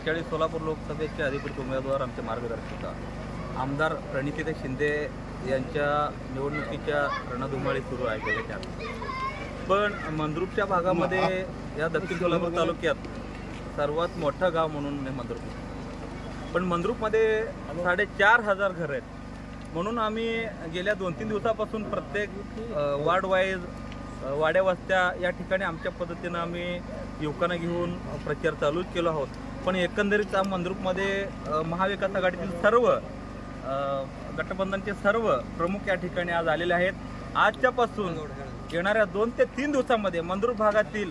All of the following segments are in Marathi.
43 सोलापूर लोकसभेचे अधिकृत उमेदवार आमचे मार्गदर्शिका आमदार प्रणितीताई शिंदे यांच्या निवडणुकीच्या रणधुमाळी सुरू आहे गेल्या त्यात. पण मंद्रुपच्या भागामध्ये या दक्षिण सोलापूर तालुक्यात सर्वात मोठं गाव म्हणून मंद्रुप, पण मंद्रुपमध्ये 4,500 घरं आहेत. म्हणून आम्ही गेल्या 2-3 दिवसापासून प्रत्येक वार्ड वाईज वाड्या वस्त्या या ठिकाणी आमच्या पद्धतीनं आम्ही युवकांना घेऊन प्रचार चालूच केलो आहोत. पण एकंदरीत मंद्रुपमध्ये महाविकास आघाडीतील सर्व गठबंधनचे सर्व प्रमुख या ठिकाणी आज आलेले आहेत. आजच्यापासून येणाऱ्या 2 ते 3 दिवसांमध्ये मंद्रुप भागातील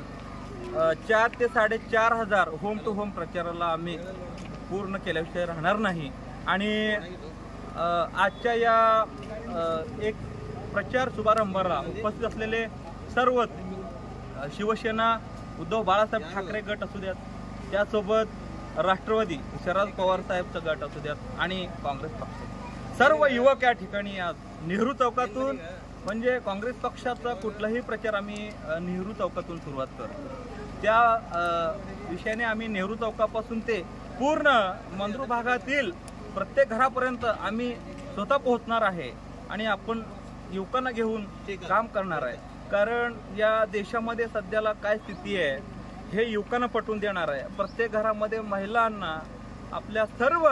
4 ते 4,500 होम टू होम प्रचाराला आम्ही पूर्ण केल्याशिवाय राहणार नाही. आणि आजच्या या एक प्रचार शुभारंभाला उपस्थित असलेले सर्वच शिवसेना उद्धव बाळासाहेब ठाकरे गट असू द्यात, त्यासोबत राष्ट्रवादी शरद पवार साहेबचा गट असू द्यात आणि काँग्रेस पक्ष, सर्व युवक या ठिकाणी आज नेहरू चौकातून, म्हणजे काँग्रेस पक्षाचा कुठलाही प्रचार आम्ही नेहरू चौकातून सुरुवात करतो. त्या विषयाने आम्ही नेहरू चौकापासून ते पूर्ण मंद्रुप भागातील प्रत्येक घरापर्यंत आम्ही स्वतः पोहोचणार आहे आणि आपण युवकांना घेऊन काम करणार आहे. कारण या देशामध्ये सध्याला काय स्थिती आहे हे युवकांना पटवून देणार आहे. प्रत्येक घरामध्ये महिलांना, आपल्या सर्व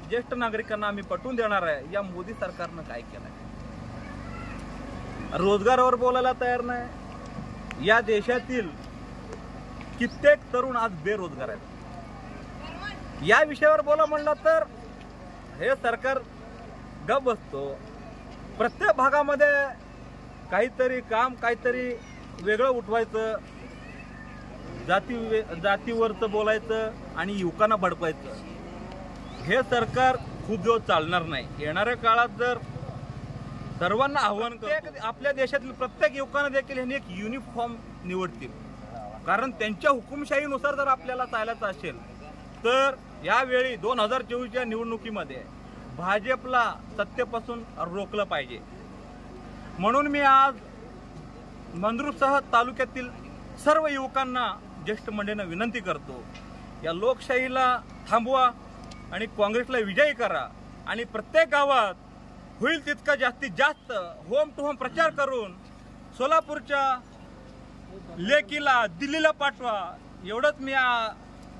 ज्येष्ठ नागरिकांना आम्ही पटवून देणार आहे या मोदी सरकारनं काय केलं आहे. रोजगारावर बोलायला तयार नाही. या देशातील कित्येक तरुण आज बेरोजगार आहेत. या विषयावर बोला म्हणलं तर हे सरकार गप बसतो. प्रत्येक भागामध्ये काहीतरी काम, काहीतरी वेगळं उठवायचं, जातीवरचं बोलायचं आणि युवकांना भडकवायचं. हे सरकार खूप दिवस चालणार नाही. येणाऱ्या काळात जर सर्वांना आव्हान करतो, आपल्या देशातील प्रत्येक युवकांना देखील यांनी एक युनिफॉर्म निवडतील. कारण त्यांच्या हुकुमशाहीनुसार जर आपल्याला चालायचं असेल तर यावेळी 2024च्या निवडणुकीमध्ये भाजपला सत्तेपासून रोखलं पाहिजे. म्हणून मी आज मंद्रुपसह तालुक्यातील सर्व युवकांना, ज्येष्ठ मंडळींना विनंती करतो, या लोकशाहीला थांबवा आणि काँग्रेसला विजयी करा आणि प्रत्येक गावात होईल तितका जास्तीत जास्त होम टू होम प्रचार करून सोलापूरच्या लेकीला दिल्लीला पाठवा. एवढंच मी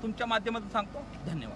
तुमच्या माध्यमातून सांगतो. धन्यवाद.